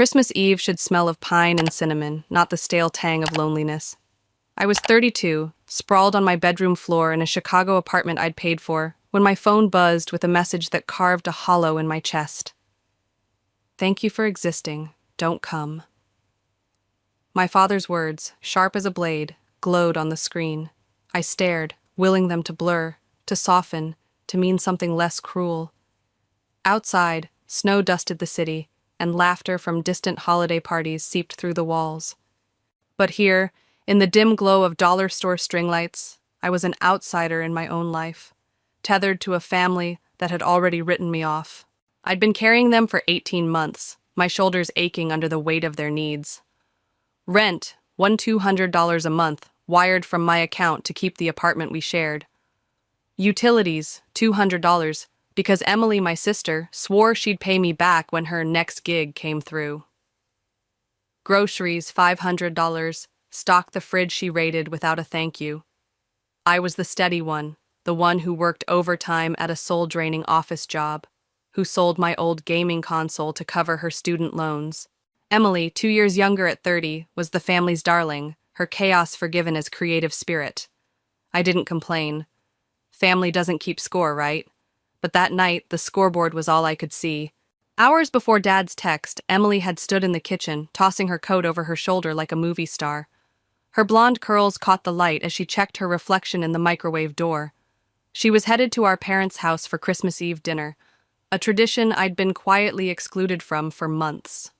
Christmas Eve should smell of pine and cinnamon, not the stale tang of loneliness. I was 32, sprawled on my bedroom floor in a Chicago apartment I'd paid for, when my phone buzzed with a message that carved a hollow in my chest. Thank you for existing. Don't come. My father's words, sharp as a blade, glowed on the screen. I stared, willing them to blur, to soften, to mean something less cruel. Outside, snow dusted the city, and laughter from distant holiday parties seeped through the walls. But here, in the dim glow of dollar store string lights, I was an outsider in my own life, tethered to a family that had already written me off. I'd been carrying them for 18 months, my shoulders aching under the weight of their needs. Rent, $200 a month, wired from my account to keep the apartment we shared. Utilities, $200, because Emily, my sister, swore she'd pay me back when her next gig came through. Groceries, $500, stocked the fridge she raided without a thank you. I was the steady one, the one who worked overtime at a soul-draining office job, who sold my old gaming console to cover her student loans. Emily, 2 years younger at 30, was the family's darling, her chaos forgiven as creative spirit. I didn't complain. Family doesn't keep score, right? But that night, the scoreboard was all I could see. Hours before Dad's text, Emily had stood in the kitchen, tossing her coat over her shoulder like a movie star. Her blonde curls caught the light as she checked her reflection in the microwave door. She was headed to our parents' house for Christmas Eve dinner, a tradition I'd been quietly excluded from for months.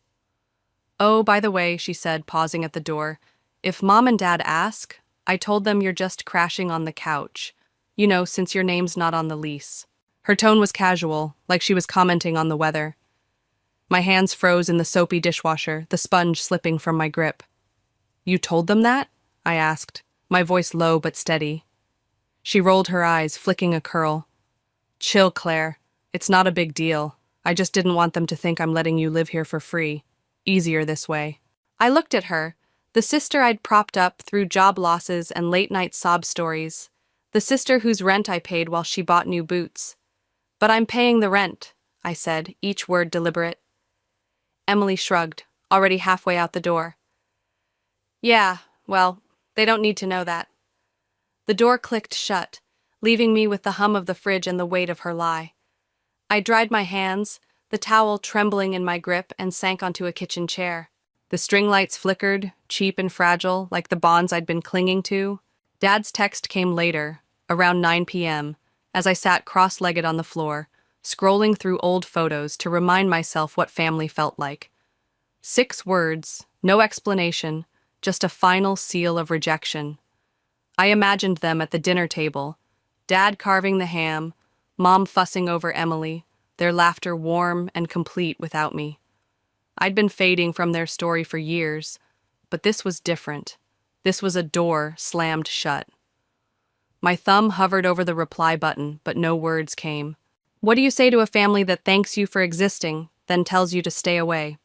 Oh, by the way, she said, pausing at the door, if Mom and Dad ask, I told them you're just crashing on the couch. You know, since your name's not on the lease. Her tone was casual, like she was commenting on the weather. My hands froze in the soapy dishwasher, the sponge slipping from my grip. You told them that? I asked, my voice low but steady. She rolled her eyes, flicking a curl. Chill, Claire. It's not a big deal. I just didn't want them to think I'm letting you live here for free. Easier this way. I looked at her, the sister I'd propped up through job losses and late-night sob stories, the sister whose rent I paid while she bought new boots. But I'm paying the rent, I said, each word deliberate. Emily shrugged, already halfway out the door. Yeah, well, they don't need to know that. The door clicked shut, leaving me with the hum of the fridge and the weight of her lie. I dried my hands, the towel trembling in my grip, and sank onto a kitchen chair. The string lights flickered, cheap and fragile, like the bonds I'd been clinging to. Dad's text came later, around 9 p.m., as I sat cross-legged on the floor, scrolling through old photos to remind myself what family felt like. 6 words, no explanation, just a final seal of rejection. I imagined them at the dinner table, Dad carving the ham, Mom fussing over Emily, their laughter warm and complete without me. I'd been fading from their story for years, but this was different. This was a door slammed shut. My thumb hovered over the reply button, but no words came. What do you say to a family that thanks you for existing, then tells you to stay away?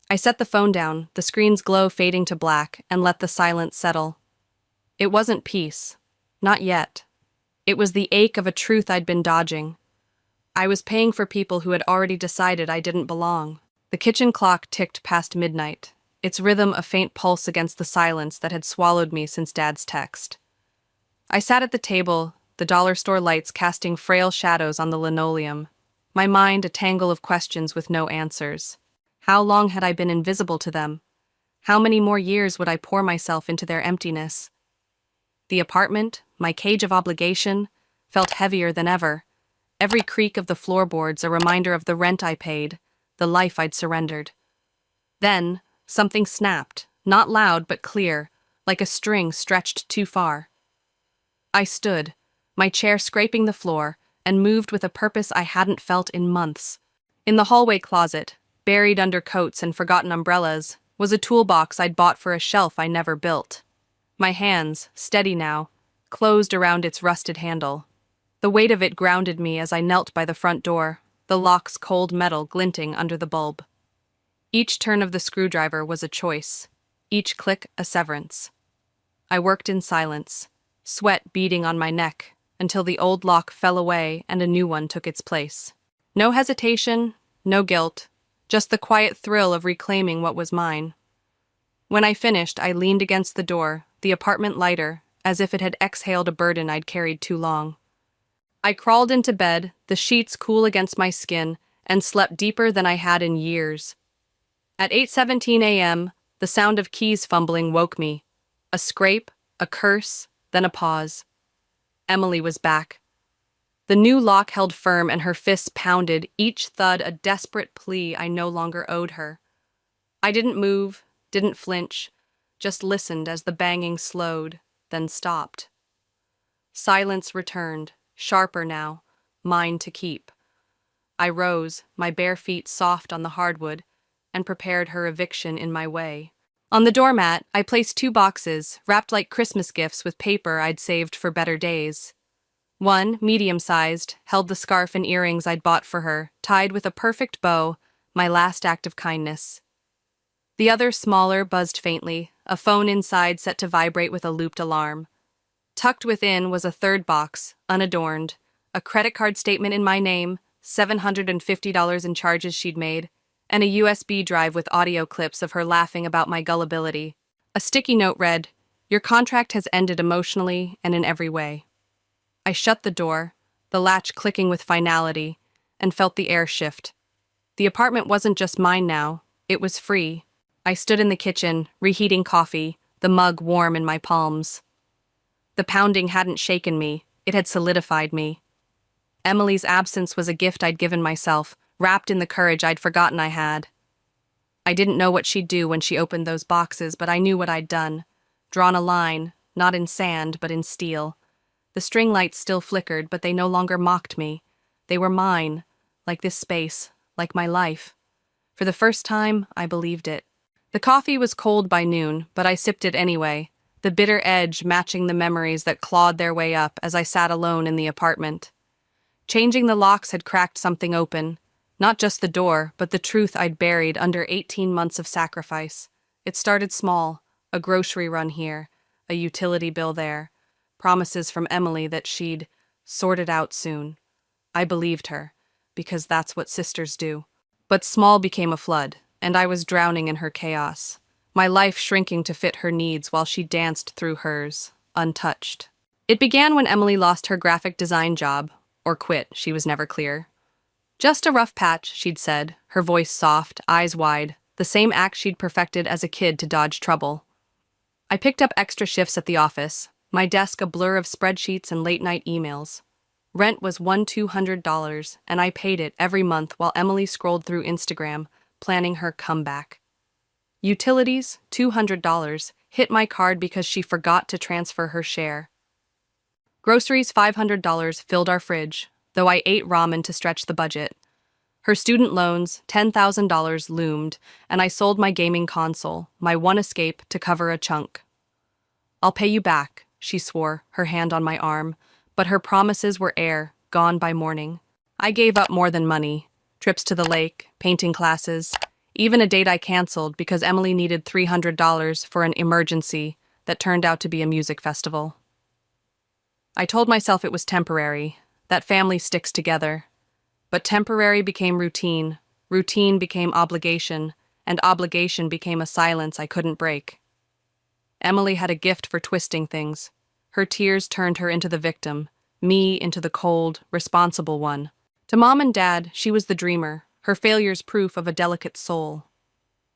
I set the phone down, the screen's glow fading to black, and let the silence settle. It wasn't peace. Not yet. It was the ache of a truth I'd been dodging. I was paying for people who had already decided I didn't belong. The kitchen clock ticked past midnight, its rhythm a faint pulse against the silence that had swallowed me since Dad's text. I sat at the table, the dollar store lights casting frail shadows on the linoleum, my mind a tangle of questions with no answers. How long had I been invisible to them? How many more years would I pour myself into their emptiness? The apartment, my cage of obligation, felt heavier than ever. Every creak of the floorboards a reminder of the rent I paid, the life I'd surrendered. Then, something snapped, not loud but clear, like a string stretched too far. I stood, my chair scraping the floor, and moved with a purpose I hadn't felt in months. In the hallway closet, buried under coats and forgotten umbrellas, was a toolbox I'd bought for a shelf I never built. My hands, steady now, closed around its rusted handle. The weight of it grounded me as I knelt by the front door, the lock's cold metal glinting under the bulb. Each turn of the screwdriver was a choice, each click a severance. I worked in silence, sweat beading on my neck, until the old lock fell away and a new one took its place. No hesitation, no guilt, just the quiet thrill of reclaiming what was mine. When I finished, I leaned against the door, the apartment lighter, as if it had exhaled a burden I'd carried too long. I crawled into bed, the sheets cool against my skin, and slept deeper than I had in years. At 8:17 a.m., the sound of keys fumbling woke me. A scrape, a curse, then a pause. Emily was back. The new lock held firm and her fists pounded, each thud a desperate plea I no longer owed her. I didn't move, didn't flinch, just listened as the banging slowed, then stopped. Silence returned, sharper now, mine to keep. I rose, my bare feet soft on the hardwood, and prepared her eviction in my way. On the doormat, I placed 2 boxes, wrapped like Christmas gifts with paper I'd saved for better days. One, medium-sized, held the scarf and earrings I'd bought for her, tied with a perfect bow, my last act of kindness. The other, smaller, buzzed faintly, a phone inside set to vibrate with a looped alarm. Tucked within was a third box, unadorned, a credit card statement in my name, $750 in charges she'd made, and a USB drive with audio clips of her laughing about my gullibility. A sticky note read, "Your contract has ended emotionally and in every way." I shut the door, the latch clicking with finality, and felt the air shift. The apartment wasn't just mine now, it was free. I stood in the kitchen, reheating coffee, the mug warm in my palms. The pounding hadn't shaken me, it had solidified me. Emily's absence was a gift I'd given myself, wrapped in the courage I'd forgotten I had. I didn't know what she'd do when she opened those boxes, but I knew what I'd done. Drawn a line, not in sand, but in steel. The string lights still flickered, but they no longer mocked me. They were mine, like this space, like my life. For the first time, I believed it. The coffee was cold by noon, but I sipped it anyway, the bitter edge matching the memories that clawed their way up as I sat alone in the apartment. Changing the locks had cracked something open, not just the door, but the truth I'd buried under 18 months of sacrifice. It started small, a grocery run here, a utility bill there, promises from Emily that she'd sort it out soon. I believed her, because that's what sisters do. But small became a flood, and I was drowning in her chaos, my life shrinking to fit her needs while she danced through hers, untouched. It began when Emily lost her graphic design job, or quit, she was never clear. Just a rough patch, she'd said, her voice soft, eyes wide, the same act she'd perfected as a kid to dodge trouble. I picked up extra shifts at the office, my desk a blur of spreadsheets and late-night emails. Rent was $200, and I paid it every month while Emily scrolled through Instagram, planning her comeback. Utilities, $200, hit my card because she forgot to transfer her share. Groceries, $500, filled our fridge, though I ate ramen to stretch the budget. Her student loans, $10,000, loomed, and I sold my gaming console, my one escape, to cover a chunk. "I'll pay you back," she swore, her hand on my arm, but her promises were air, gone by morning. I gave up more than money. Trips to the lake, painting classes, even a date I canceled because Emily needed $300 for an emergency that turned out to be a music festival. I told myself it was temporary, that family sticks together. But temporary became routine, routine became obligation, and obligation became a silence I couldn't break. Emily had a gift for twisting things. Her tears turned her into the victim, me into the cold, responsible one. To Mom and Dad, she was the dreamer, her failures proof of a delicate soul.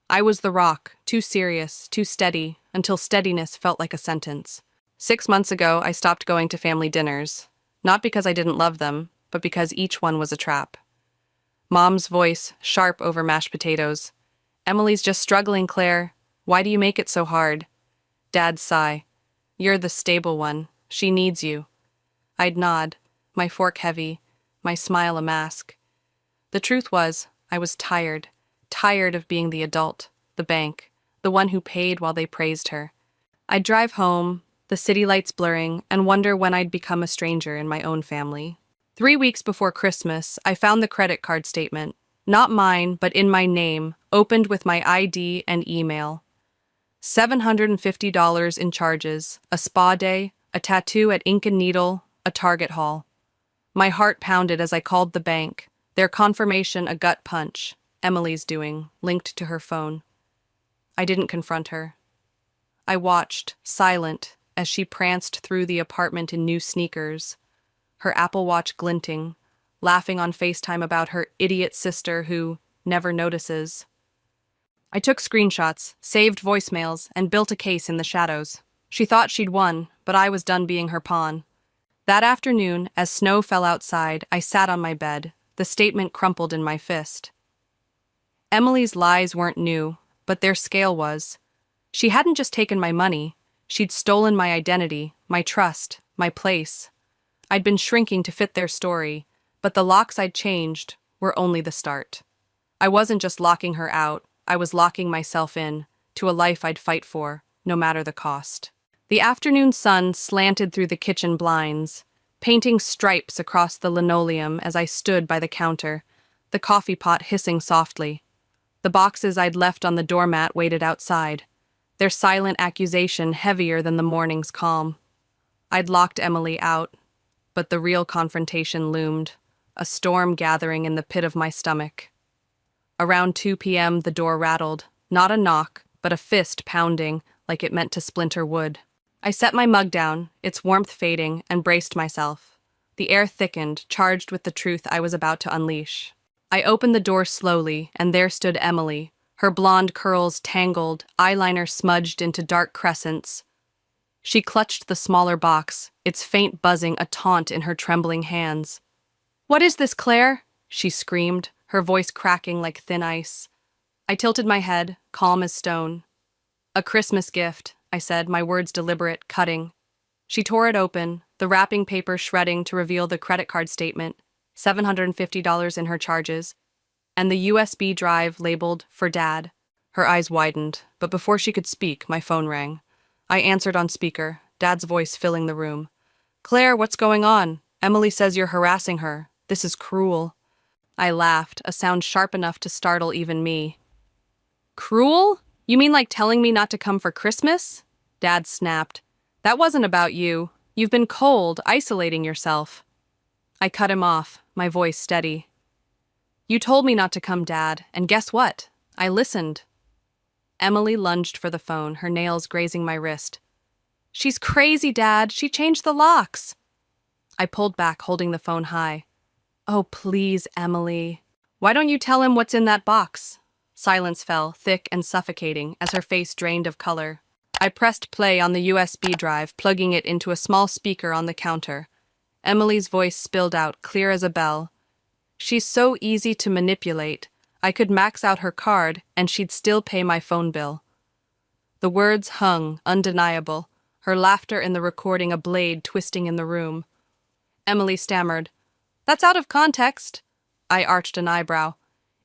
I was the rock, too serious, too steady, until steadiness felt like a sentence. 6 months ago, I stopped going to family dinners, not because I didn't love them, but because each one was a trap. Mom's voice, sharp over mashed potatoes. "Emily's just struggling, Claire. Why do you make it so hard?" Dad's sigh. "You're the stable one. She needs you." I'd nod, my fork heavy, my smile a mask. The truth was, I was tired of being the adult, the bank, the one who paid while they praised her. I'd drive home, the city lights blurring, and wonder when I'd become a stranger in my own family. 3 weeks before Christmas, I found the credit card statement, not mine, but in my name, opened with my ID and email. $750 in charges, a spa day, a tattoo at Ink and Needle, a Target haul. My heart pounded as I called the bank, their confirmation a gut punch. Emily's doing, linked to her phone. I didn't confront her. I watched, silent, as she pranced through the apartment in new sneakers, her Apple Watch glinting, laughing on FaceTime about her idiot sister who never notices. I took screenshots, saved voicemails, and built a case in the shadows. She thought she'd won, but I was done being her pawn. That afternoon, as snow fell outside, I sat on my bed, the statement crumpled in my fist. Emily's lies weren't new, but their scale was. She hadn't just taken my money, she'd stolen my identity, my trust, my place. I'd been shrinking to fit their story, but the locks I'd changed were only the start. I wasn't just locking her out, I was locking myself in, to a life I'd fight for, no matter the cost. The afternoon sun slanted through the kitchen blinds, painting stripes across the linoleum as I stood by the counter, the coffee pot hissing softly. The boxes I'd left on the doormat waited outside, their silent accusation heavier than the morning's calm. I'd locked Emily out, but the real confrontation loomed, a storm gathering in the pit of my stomach. Around 2 p.m. the door rattled, not a knock, but a fist pounding like it meant to splinter wood. I set my mug down, its warmth fading, and braced myself. The air thickened, charged with the truth I was about to unleash. I opened the door slowly, and there stood Emily, her blonde curls tangled, eyeliner smudged into dark crescents. She clutched the smaller box, its faint buzzing a taunt in her trembling hands. "What is this, Claire?" she screamed, her voice cracking like thin ice. I tilted my head, calm as stone. "A Christmas gift," I said, my words deliberate, cutting. She tore it open, the wrapping paper shredding to reveal the credit card statement, $750 in her charges, and the USB drive labeled "For Dad." Her eyes widened, but before she could speak, my phone rang. I answered on speaker, Dad's voice filling the room. "Claire, what's going on? Emily says you're harassing her. This is cruel." I laughed, a sound sharp enough to startle even me. "Cruel? You mean like telling me not to come for Christmas?" Dad snapped. "That wasn't about you. You've been cold, isolating yourself." I cut him off, my voice steady. "You told me not to come, Dad, and guess what? I listened." Emily lunged for the phone, her nails grazing my wrist. "She's crazy, Dad. She changed the locks." I pulled back, holding the phone high. "Oh, please, Emily. Why don't you tell him what's in that box?" Silence fell, thick and suffocating, as her face drained of color. I pressed play on the USB drive, plugging it into a small speaker on the counter. Emily's voice spilled out, clear as a bell. "She's so easy to manipulate. I could max out her card, and she'd still pay my phone bill." The words hung, undeniable, her laughter in the recording a blade twisting in the room. Emily stammered, "That's out of context." I arched an eyebrow.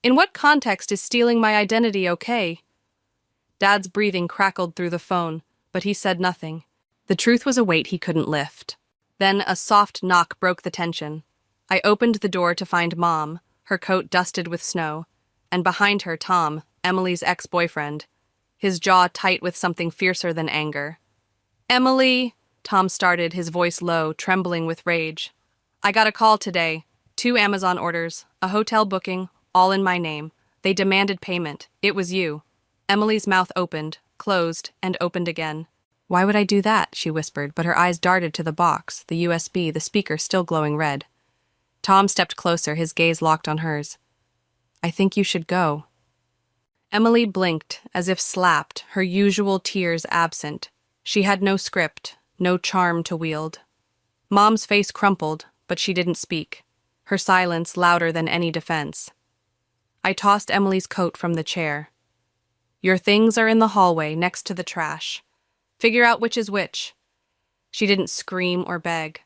"In what context is stealing my identity okay?" Dad's breathing crackled through the phone, but he said nothing. The truth was a weight he couldn't lift. Then a soft knock broke the tension. I opened the door to find Mom, her coat dusted with snow, and behind her Tom, Emily's ex-boyfriend, his jaw tight with something fiercer than anger. "Emily," Tom started, his voice low, trembling with rage. "I got a call today. 2 Amazon orders, a hotel booking, all in my name. They demanded payment. It was you." Emily's mouth opened, closed, and opened again. "Why would I do that?" she whispered, but her eyes darted to the box, the USB, the speaker still glowing red. Tom stepped closer, his gaze locked on hers. "I think you should go." Emily blinked, as if slapped, her usual tears absent. She had no script, no charm to wield. Mom's face crumpled, but she didn't speak, her silence louder than any defense. I tossed Emily's coat from the chair. "Your things are in the hallway, next to the trash. Figure out which is which." She didn't scream or beg.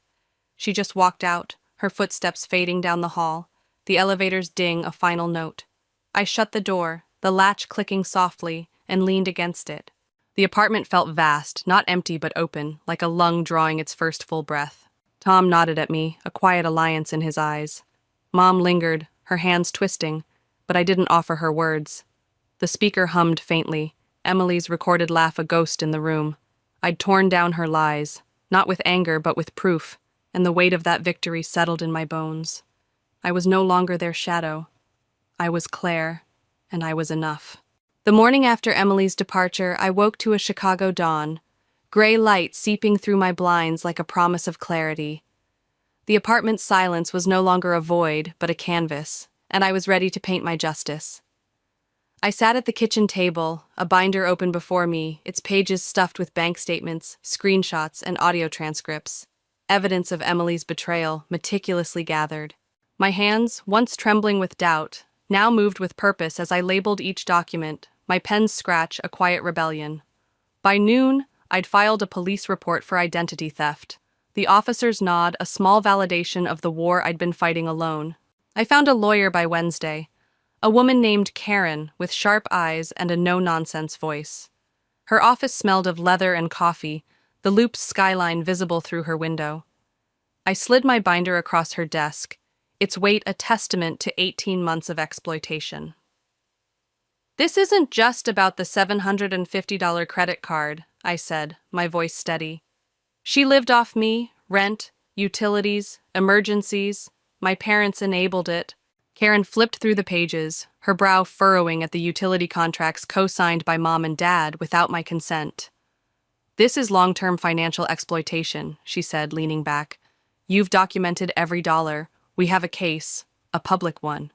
She just walked out, her footsteps fading down the hall, the elevator's ding a final note. I shut the door, the latch clicking softly, and leaned against it. The apartment felt vast, not empty but open, like a lung drawing its first full breath. Tom nodded at me, a quiet alliance in his eyes. Mom lingered, her hands twisting, but I didn't offer her words. The speaker hummed faintly, Emily's recorded laugh a ghost in the room. I'd torn down her lies, not with anger but with proof, and the weight of that victory settled in my bones. I was no longer their shadow. I was Claire. and I was enough. The morning after Emily's departure, I woke to a Chicago dawn, gray light seeping through my blinds like a promise of clarity. The apartment's silence was no longer a void, but a canvas, and I was ready to paint my justice. I sat at the kitchen table, a binder open before me, its pages stuffed with bank statements, screenshots, and audio transcripts. Evidence of Emily's betrayal, meticulously gathered. My hands, once trembling with doubt, now moved with purpose as I labeled each document, my pen's scratch a quiet rebellion. By noon, I'd filed a police report for identity theft. The officer's nod, a small validation of the war I'd been fighting alone. I found a lawyer by Wednesday, a woman named Karen with sharp eyes and a no-nonsense voice. Her office smelled of leather and coffee, the looped skyline visible through her window. I slid my binder across her desk, its weight a testament to 18 months of exploitation. "This isn't just about the $750 credit card," I said, my voice steady. "She lived off me, rent, utilities, emergencies. My parents enabled it." Karen flipped through the pages, her brow furrowing at the utility contracts co-signed by Mom and Dad without my consent. "This is long-term financial exploitation," she said, leaning back. "You've documented every dollar. We have a case, a public one."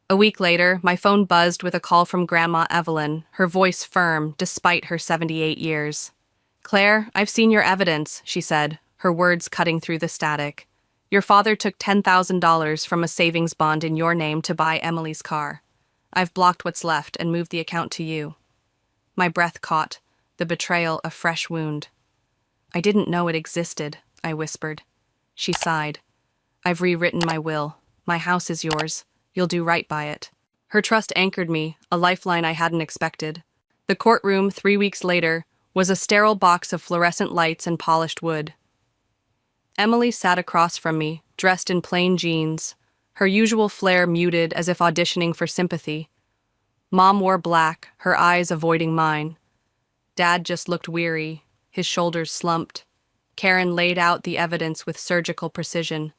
A week later, my phone buzzed with a call from Grandma Evelyn, her voice firm despite her 78 years. "Claire, I've seen your evidence," she said, her words cutting through the static. "Your father took $10,000 from a savings bond in your name to buy Emily's car. I've blocked what's left and moved the account to you." My breath caught, the betrayal a fresh wound. "I didn't know it existed," I whispered. She sighed. "I've rewritten my will. My house is yours. You'll do right by it." Her trust anchored me, a lifeline I hadn't expected. The courtroom, 3 weeks later, was a sterile box of fluorescent lights and polished wood. Emily sat across from me, dressed in plain jeans, her usual flair muted as if auditioning for sympathy. Mom wore black, her eyes avoiding mine. Dad just looked weary, his shoulders slumped. Karen laid out the evidence with surgical precision.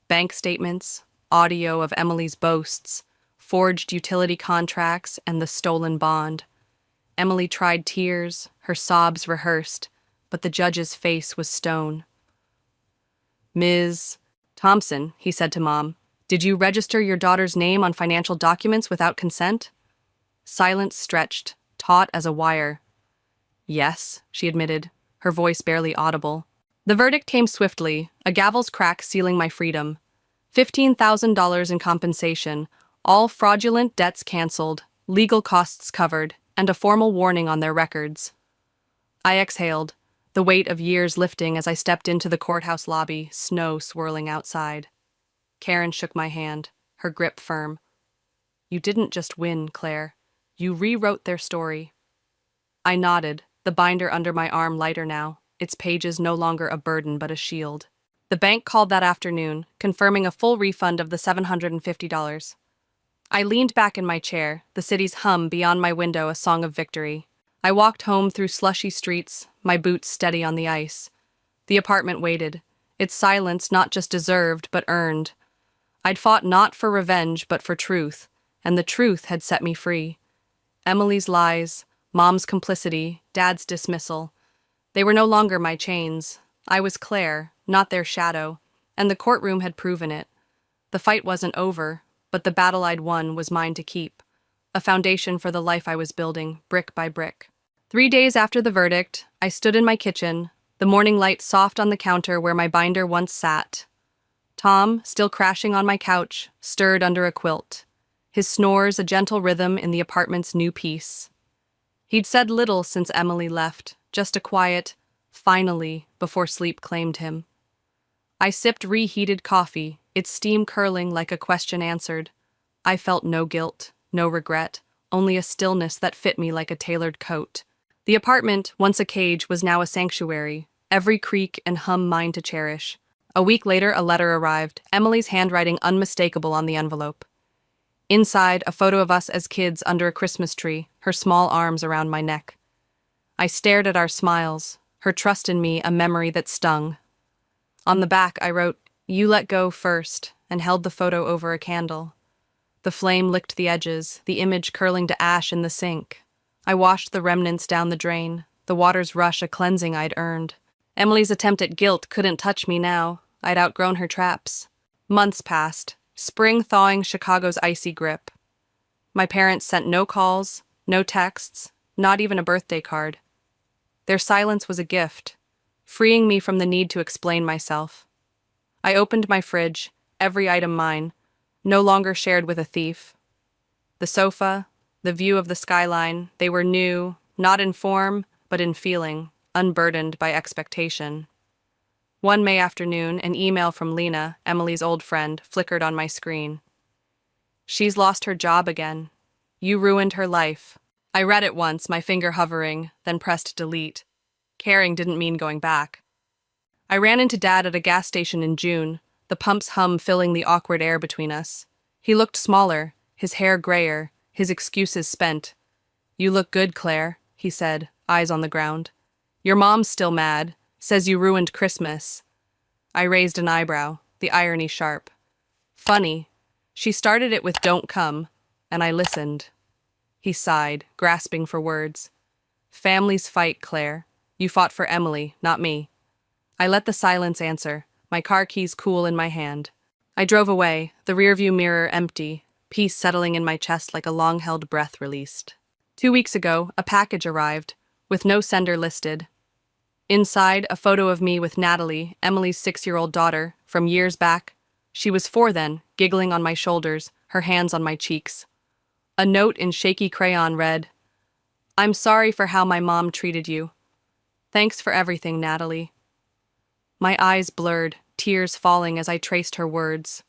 Bank statements, audio of Emily's boasts, forged utility contracts, and the stolen bond. Emily tried tears, her sobs rehearsed, but the judge's face was stone. "Ms. Thompson," he said to Mom, "did you register your daughter's name on financial documents without consent?" Silence stretched, taut as a wire. "Yes," she admitted, her voice barely audible. The verdict came swiftly, a gavel's crack sealing my freedom. $15,000 in compensation, all fraudulent debts canceled, legal costs covered, and a formal warning on their records. I exhaled, the weight of years lifting as I stepped into the courthouse lobby, snow swirling outside. Karen shook my hand, her grip firm. "You didn't just win, Claire. You rewrote their story." I nodded, the binder under my arm lighter now, its pages no longer a burden but a shield. The bank called that afternoon, confirming a full refund of the $750. I leaned back in my chair, the city's hum beyond my window a song of victory. I walked home through slushy streets, my boots steady on the ice. The apartment waited, its silence not just deserved but earned. I'd fought not for revenge but for truth, and the truth had set me free. Emily's lies, Mom's complicity, Dad's dismissal. They were no longer my chains. I was Claire, not their shadow, and the courtroom had proven it. The fight wasn't over, but the battle I'd won was mine to keep, a foundation for the life I was building, brick by brick. 3 days after the verdict, I stood in my kitchen, the morning light soft on the counter where my binder once sat. Tom, still crashing on my couch, stirred under a quilt, his snores a gentle rhythm in the apartment's new peace. He'd said little since Emily left, just a quiet, "finally," before sleep claimed him. I sipped reheated coffee, its steam curling like a question answered. I felt no guilt, no regret, only a stillness that fit me like a tailored coat. The apartment, once a cage, was now a sanctuary, every creak and hum mine to cherish. A week later, a letter arrived, Emily's handwriting unmistakable on the envelope. Inside, a photo of us as kids under a Christmas tree, her small arms around my neck. I stared at our smiles, her trust in me a memory that stung. On the back, I wrote, "You let go first," and held the photo over a candle. The flame licked the edges, the image curling to ash in the sink. I washed the remnants down the drain, the water's rush a cleansing I'd earned. Emily's attempt at guilt couldn't touch me now. I'd outgrown her traps. Months passed, spring thawing Chicago's icy grip. My parents sent no calls, no texts, not even a birthday card. Their silence was a gift, freeing me from the need to explain myself. I opened my fridge, every item mine, no longer shared with a thief. The sofa, the view of the skyline, they were new, not in form, but in feeling, unburdened by expectation. One May afternoon, an email from Lena, Emily's old friend, flickered on my screen. "She's lost her job again. You ruined her life." I read it once, my finger hovering, then pressed delete. Caring didn't mean going back. I ran into Dad at a gas station in June, the pump's hum filling the awkward air between us. He looked smaller, his hair grayer, his excuses spent. "You look good, Claire," he said, eyes on the ground. "Your mom's still mad, says you ruined Christmas." I raised an eyebrow, the irony sharp. "Funny. She started it with 'don't come,' and I listened." He sighed, grasping for words. "Families fight, Claire. You fought for Emily, not me." I let the silence answer, my car keys cool in my hand. I drove away, the rearview mirror empty, peace settling in my chest like a long-held breath released. 2 weeks ago, a package arrived, with no sender listed. Inside, a photo of me with Natalie, Emily's 6-year-old daughter, from years back. She was 4 then, giggling on my shoulders, her hands on my cheeks. A note in shaky crayon read, "I'm sorry for how my mom treated you. Thanks for everything, Natalie." My eyes blurred, tears falling as I traced her words.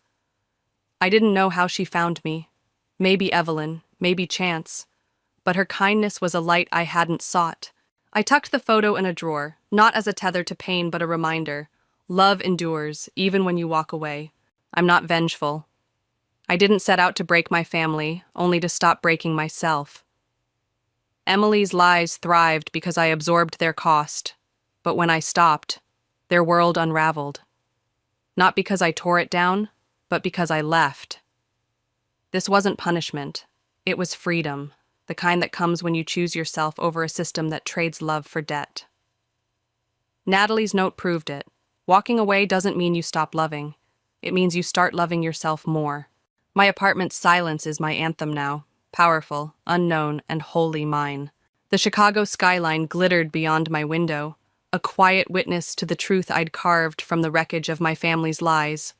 I didn't know how she found me. Maybe Evelyn, maybe chance. But her kindness was a light I hadn't sought. I tucked the photo in a drawer, not as a tether to pain but a reminder. Love endures, even when you walk away. I'm not vengeful. I didn't set out to break my family, only to stop breaking myself. Emily's lies thrived because I absorbed their cost. But when I stopped, their world unraveled. Not because I tore it down, but because I left. This wasn't punishment. It was freedom, the kind that comes when you choose yourself over a system that trades love for debt. Natalie's note proved it. Walking away doesn't mean you stop loving. It means you start loving yourself more. My apartment's silence is my anthem now, powerful, unknown, and wholly mine. The Chicago skyline glittered beyond my window, a quiet witness to the truth I'd carved from the wreckage of my family's lies.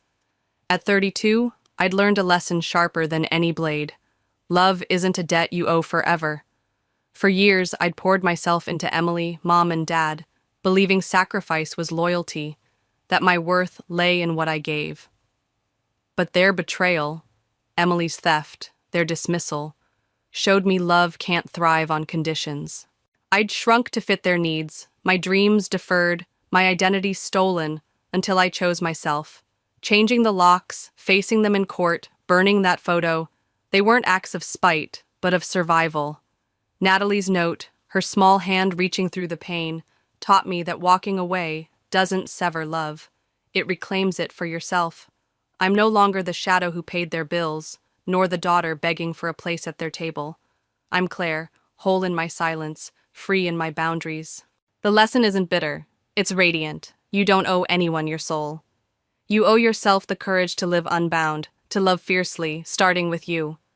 At 32, I'd learned a lesson sharper than any blade. Love isn't a debt you owe forever. For years, I'd poured myself into Emily, Mom, and Dad, believing sacrifice was loyalty, that my worth lay in what I gave. But their betrayal, Emily's theft, their dismissal, showed me love can't thrive on conditions. I'd shrunk to fit their needs, my dreams deferred, my identity stolen, until I chose myself. Changing the locks, facing them in court, burning that photo, they weren't acts of spite, but of survival. Natalie's note, her small hand reaching through the pain, taught me that walking away doesn't sever love. It reclaims it for yourself. I'm no longer the shadow who paid their bills, nor the daughter begging for a place at their table. I'm Claire, whole in my silence, free in my boundaries. The lesson isn't bitter. It's radiant. You don't owe anyone your soul. You owe yourself the courage to live unbound, to love fiercely, starting with you.